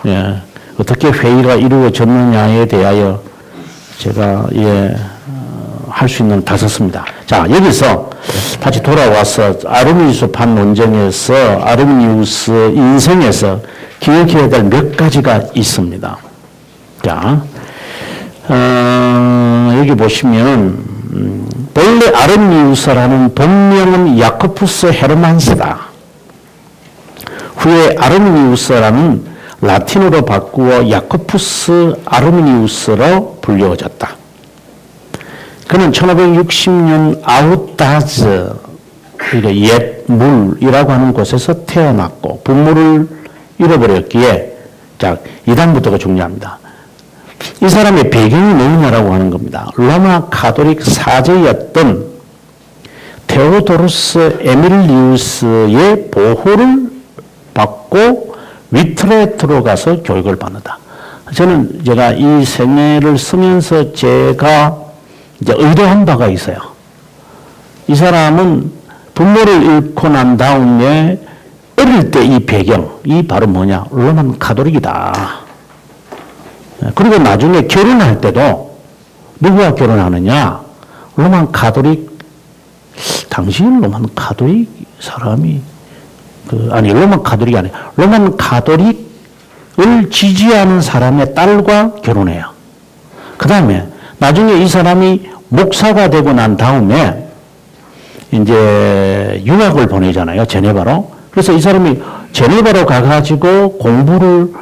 예, 어떻게 회의가 이루어졌느냐에 대하여 제가 할 수 있는 다 썼습니다. 자, 여기서 다시 돌아와서 아르미니우스판 논쟁에서 아르미니우스 인생에서 기억해야 될 몇 가지가 있습니다. 자, 여기 보시면 본래 아르미니우스라는 본명은 야코푸스 헤르만스다. 후에 아르미니우스라는 라틴어로 바꾸어 야코푸스 아르미니우스로 불려졌다. 그는 1560년 아우타즈, 옛 물이라고 하는 곳에서 태어났고 부모를 잃어버렸기에, 자, 이 다음부터가 중요합니다. 이 사람의 배경이 뭐냐라고 하는 겁니다. 로마 가톨릭 사제였던 테오도루스 에밀리우스의 보호를 받고 위트레트로 가서 교육을 받는다. 제가 이 생애를 쓰면서 제가 이제 의도한 바가 있어요. 이 사람은 부모를 잃고 난 다음에 어릴 때 이 배경이 바로 뭐냐? 로마 가톨릭이다. 그리고 나중에 결혼할 때도 누구와 결혼하느냐? 로마 가톨릭, 당시는 로마 가톨릭 사람이, 로마 가톨릭이 아니라 로마 가톨릭을 지지하는 사람의 딸과 결혼해요. 그 다음에 나중에 이 사람이 목사가 되고 난 다음에 이제 유학을 보내잖아요. 제네바로. 그래서 이 사람이 제네바로 가가지고 공부를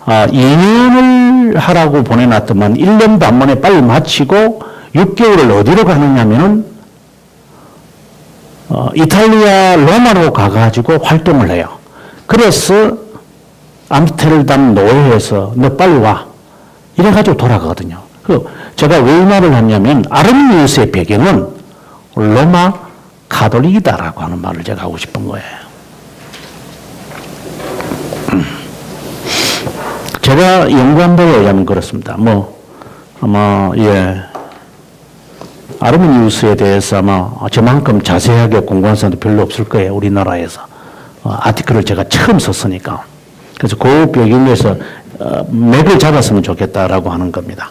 2년을 하라고 보내놨더만 1년 반 만에 빨리 마치고 6개월을 어디로 가느냐면은 이탈리아 로마로 가가지고 활동을 해요. 그래서 암스테르담 노예에서 너 빨리 와. 이래가지고 돌아가거든요. 제가 왜 이 말을 하냐면 아르미니우스의 배경은 로마 가톨릭이다라고 하는 말을 제가 하고 싶은 거예요. 제가 연구한 바에 의하면 그렇습니다. 아마, 아르미니우스에 대해서 아마 저만큼 자세하게 공부한 사람도 별로 없을 거예요. 우리나라에서. 아티클을 제가 처음 썼으니까. 그래서 그 배경에서 맥을 잡았으면 좋겠다라고 하는 겁니다.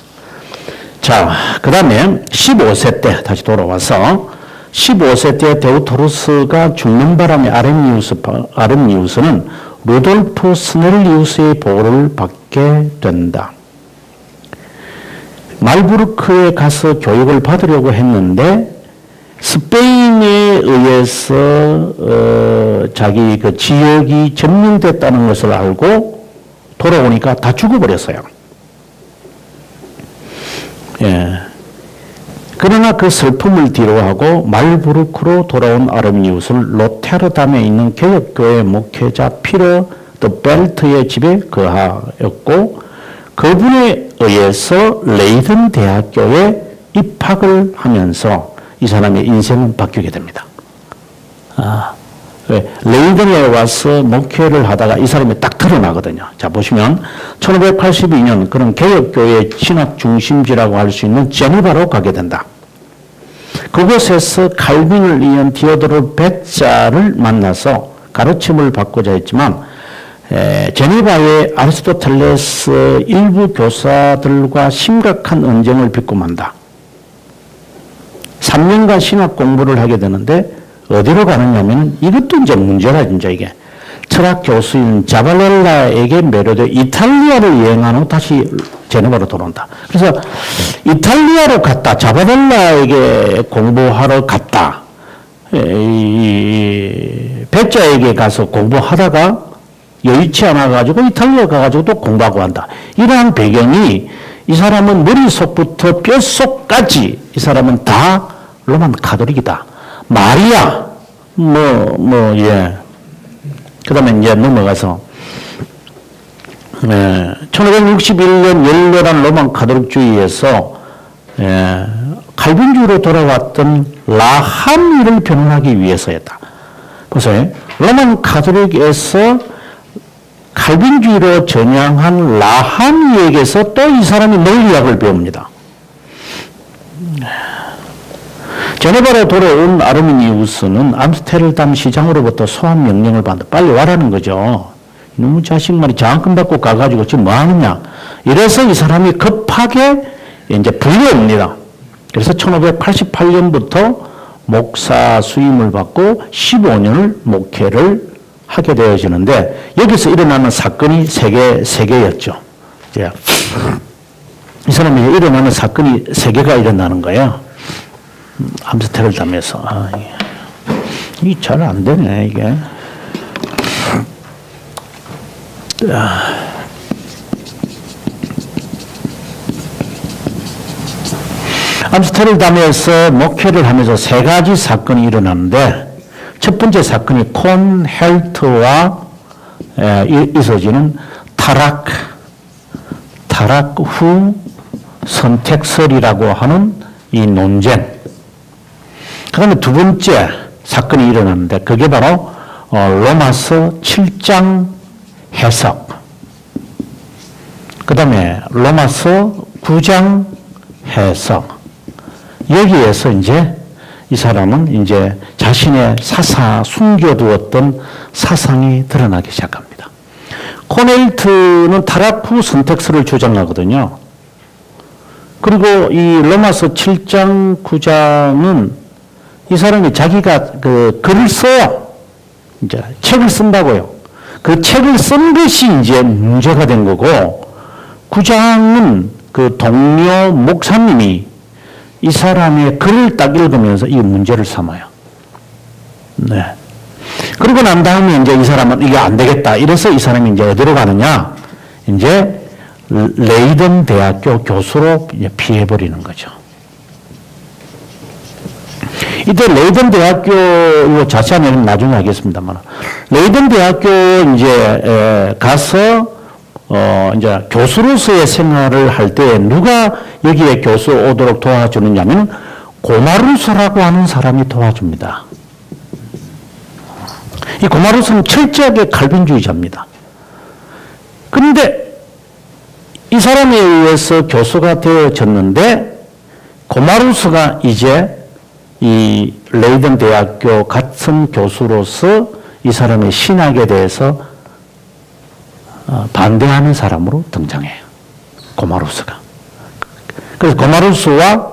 자, 그 다음에 15세 때 다시 돌아와서 15세 때 데오토루스가 죽는 바람에 아르미니우스는 루돌프 스넬리우스의 보호를 받게 된다. 말부르크에 가서 교육을 받으려고 했는데 스페인에 의해서 자기 그 지역이 점령됐다는 것을 알고 돌아오니까 다 죽어버렸어요. 예. 그러나 그 슬픔을 뒤로하고 말부르크로 돌아온 아르미니우스는 로테르담에 있는 개혁교회 목회자 피러 더 벨트의 집에 거하였고 그분에 의해서 레이든 대학교에 입학을 하면서 이 사람의 인생은 바뀌게 됩니다. 레이든에 와서 목회를 하다가 이 사람이 딱 드러나거든요. 자, 보시면 1582년 그런 개혁교회 신학 중심지라고 할 수 있는 제네바로 가게 된다. 그곳에서 칼빈을 이은 디오도르 베자를 만나서 가르침을 받고자 했지만 제네바의 아리스토텔레스 일부 교사들과 심각한 언쟁을 빚고 만다. 3년간 신학 공부를 하게 되는데 어디로 가느냐면 이것도 이제 문제라 진짜 이게. 철학 교수인 자발렐라에게 매료돼 이탈리아를 여행한 후 다시 제네바로 돌아온다. 그래서 이탈리아로 갔다 자발렐라에게 공부하러 갔다. 베자에게 가서 공부하다가 여의치 않아가지고 이탈리아 가가지고 또 공부하고 한다. 이러한 배경이 이 사람은 머릿속부터 뼛속까지 이 사람은 다 로만 가톨릭이다. 마리아, 예. 그 다음에 이제 넘어가서, 1561년 열렬한 로만 가톨릭주의에서, 칼빈주의로 돌아왔던 라하미를 변호하기 위해서였다. 보세요. 로만 가톨릭에서 칼빈주의로 전향한 라하미에게서 또 이 사람이 논리학을 배웁니다. 제네바로 돌아온 아르미니우스는 암스테르담 시장으로부터 소환 명령을 받는다. 빨리 와라는 거죠. 너무 자식 말이 장학금 받고 가가지고 지금 뭐 하느냐. 이래서 이 사람이 급하게 이제 불려옵니다. 그래서 1588년부터 목사 수임을 받고 15년을 목회를 하게 되어지는데 여기서 일어나는 사건이 세 개였죠. 이 사람이 일어나는 사건이 3개가 일어나는 거예요. 암스테르담에서. 이게 잘 안 되네, 이게. 암스테르담에서 목회를 하면서 3가지 사건이 일어나는데 첫 번째 사건이 콘 헬트와 있어지는 타락 후 선택설이라고 하는 이 논쟁. 그 다음에 두 번째 사건이 일어났는데 그게 바로 로마서 7장 해석. 그 다음에 로마서 9장 해석. 여기에서 이제 이 사람은 이제 자신의 숨겨두었던 사상이 드러나기 시작합니다. 코넬트는 타락 후 선택설을 주장하거든요. 그리고 이 로마서 7장, 9장은 이 사람이 자기가 그 글을 써요. 이제 책을 쓴다고요. 그 책을 쓴 것이 이제 문제가 된 거고, 9장은 그 동료 목사님이 이 사람의 글을 딱 읽으면서 이 문제를 삼아요. 네. 그러고 난 다음에 이제 이 사람은 이게 안 되겠다. 이래서 이 사람이 이제 어디로 가느냐? 이제 레이든 대학교 교수로 피해버리는 거죠. 이때 레이든 대학교 자세한 내용은 나중에 하겠습니다만, 레이든 대학교 이제 가서 이제 교수로서의 생활을 할 때 누가 여기에 교수 오도록 도와주느냐면 고마루스라고 하는 사람이 도와줍니다. 이 고마루스는 철저하게 칼빈주의자입니다. 그런데 이 사람에 의해서 교수가 되어졌는데 고마루스가 이제 이 레이든 대학교 같은 교수로서 이 사람의 신학에 대해서 반대하는 사람으로 등장해요. 고마루스가. 그래서 고마루스와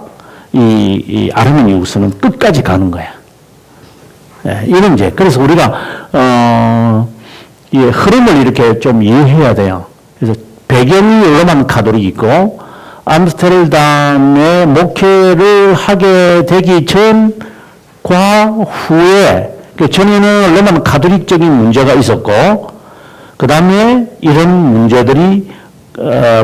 이 아르미니우스는 끝까지 가는 거야. 이런 이제 그래서 우리가 이 흐름을 이렇게 좀 이해해야 돼요. 그래서 배경이 로만 가톨릭이고 암스테르담에 목회를 하게 되기 전과 후에 그 전에는 로만 가톨릭적인 문제가 있었고 그 다음에 이런 문제들이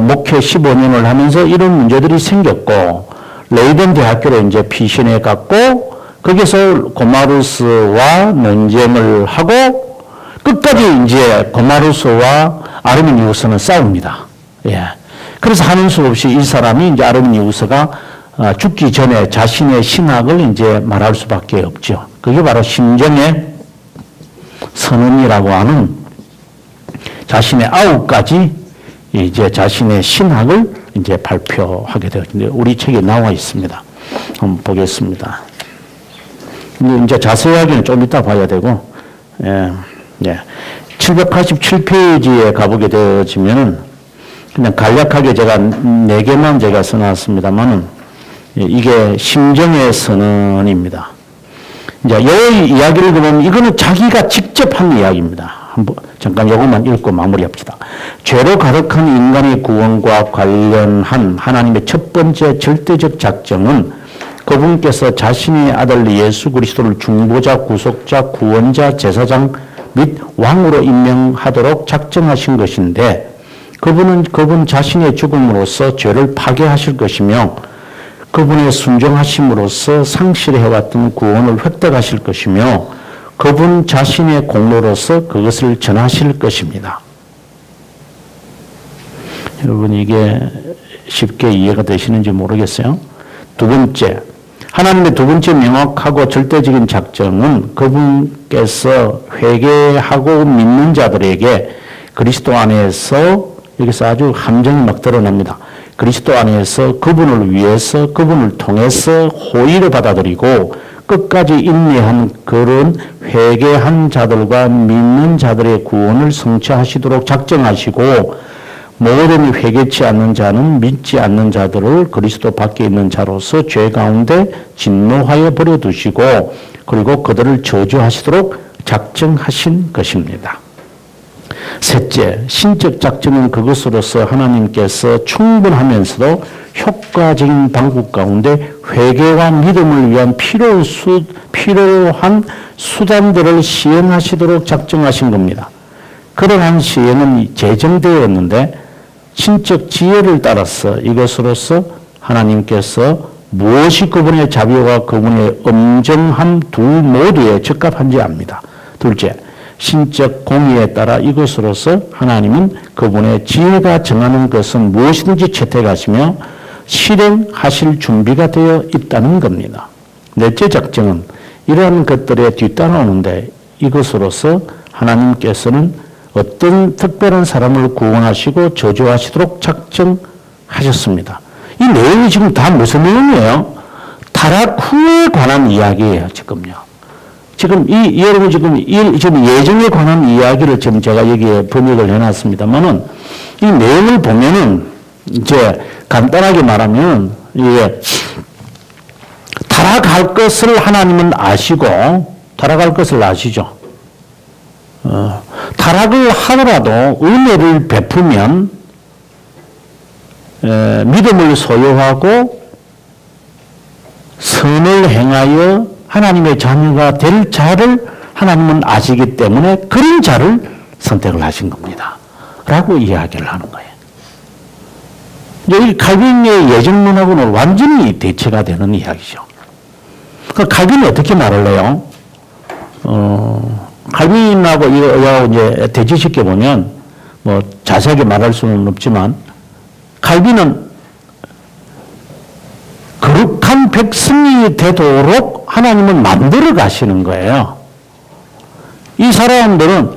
목회 15년을 하면서 이런 문제들이 생겼고 레이든 대학교로 이제 피신해 갔고 거기서 고마루스와 논쟁을 하고 끝까지 이제 고마루스와 아르미니우스는 싸웁니다. 예. 그래서 하는 수 없이 이 사람이 이제 아르미니우스가 죽기 전에 자신의 신학을 이제 말할 수밖에 없죠. 그게 바로 심정의 선언이라고 하는 자신의 9가지 이제 자신의 신학을 이제 발표하게 되었는데 우리 책에 나와 있습니다. 한번 보겠습니다. 근데 이제 자세하게는 좀 이따 봐야 되고, 787페이지에 가보게 되어지면 그냥 간략하게 제가 4개만 제가 써놨습니다만은 이게 심정의 선언입니다. 이제 이 이야기를 보면 이거는 자기가 직접 한 이야기입니다. 한번 잠깐 이것만 읽고 마무리합시다. 죄로 가득한 인간의 구원과 관련한 하나님의 첫 번째 절대적 작정은 그분께서 자신의 아들 예수 그리스도를 중보자, 구속자, 구원자, 제사장, 및 왕으로 임명하도록 작정하신 것인데 그분 자신의 죽음으로써 죄를 파괴하실 것이며 그분의 순종하심으로써 상실해왔던 구원을 획득하실 것이며 그분 자신의 공로로서 그것을 전하실 것입니다. 여러분 이게 쉽게 이해가 되시는지 모르겠어요. 두 번째, 하나님의 두 번째 명확하고 절대적인 작정은 그분께서 회개하고 믿는 자들에게 그리스도 안에서 여기서 아주 함정이 막 드러납니다. 그리스도 안에서 그분을 위해서 그분을 통해서 호의를 받아들이고 끝까지 인내한 그런 회개한 자들과 믿는 자들의 구원을 성취하시도록 작정하시고 모든 회개치 않는 자는 믿지 않는 자들을 그리스도 밖에 있는 자로서 죄 가운데 진노하여 버려두시고 그리고 그들을 저주하시도록 작정하신 것입니다. 셋째, 신적 작정은 그것으로서 하나님께서 충분하면서도 효과적인 방법 가운데 회개와 믿음을 위한 필요한 수단들을 시행하시도록 작정하신 겁니다. 그러한 시행은 제정되었는데 신적 지혜를 따라서 이것으로서 하나님께서 무엇이 그분의 자비와 그분의 엄정함 둘 모두에 적합한지 압니다. 둘째, 신적 공의에 따라 이것으로서 하나님은 그분의 지혜가 정하는 것은 무엇이든지 채택하시며 실행하실 준비가 되어 있다는 겁니다. 넷째 작정은 이러한 것들에 뒤따라오는데 이것으로서 하나님께서는 어떤 특별한 사람을 구원하시고 저주하시도록 작정하셨습니다. 이 내용이 지금 다 무슨 내용이에요? 타락 후에 관한 이야기예요, 지금요. 지금 여러분 지금 예정에 관한 이야기를 지금 제가 여기에 번역을 해놨습니다만은 이 내용을 보면은 이제 간단하게 말하면 이게 타락할 것을 하나님은 아시고 타락할 것을 아시죠. 타락을 하더라도 은혜를 베푸면 믿음을 소유하고 선을 행하여 하나님의 자녀가 될 자를 하나님은 아시기 때문에 그런 자를 선택을 하신 겁니다. 라고 이야기를 하는 거예요. 여기 칼빈의 예정론하고는 완전히 대체가 되는 이야기죠. 그 칼빈이 어떻게 말을 해요? 칼빈하고 이거 이제 대치시켜 보면 뭐 자세하게 말할 수는 없지만 칼빈은 거룩한 백성이 되도록 하나님은 만들어 가시는 거예요. 이 사람들은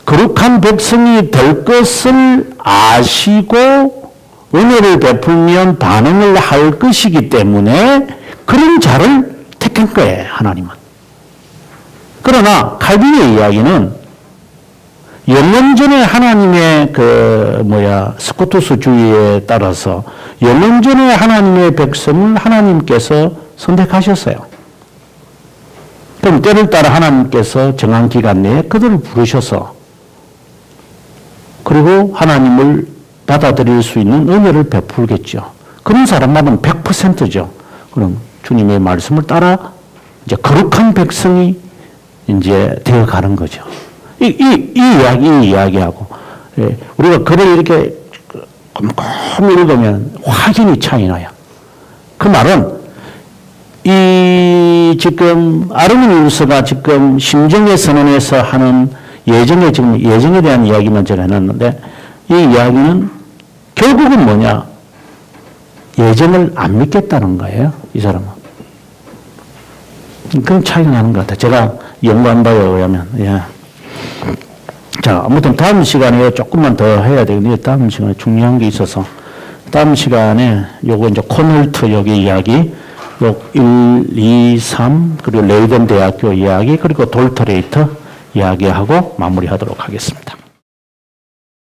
거룩한 백성이 될 것을 아시고 은혜를 베풀면 반응을 할 것이기 때문에 그런 자를 택한 거예요, 하나님은. 그러나 칼빈의 이야기는 영원전에 하나님의 스코투스주의에 따라서 영원전에 하나님의 백성을 하나님께서 선택하셨어요. 그럼 때를 따라 하나님께서 정한 기간 내에 그들을 부르셔서 그리고 하나님을 받아들일 수 있는 은혜를 베풀겠죠. 그런 사람만은 100%죠. 그럼 주님의 말씀을 따라 이제 거룩한 백성이 이제 되어 가는 거죠. 이 이야기하고, 우리가 글을 이렇게 꼼꼼히 읽으면 확연히 차이 나요. 그 말은, 지금, 아르미니우스가 지금 심정의 선언에서 하는 예정에 대한 이야기만 전해놨는데, 이 이야기는 결국은 뭐냐? 예정을 안 믿겠다는 거예요, 이 사람은. 그런 차이가 나는 것 같아요. 제가 연구한 바에 의하면, 예. 자, 아무튼 다음 시간에 조금만 더 해야 되는데, 다음 시간에 중요한 게 있어서, 다음 시간에 요거 이제 코널트 여기 이야기, 요 1, 2, 3, 그리고 레이든 대학교 이야기, 그리고 돌터레이터 이야기하고 마무리하도록 하겠습니다.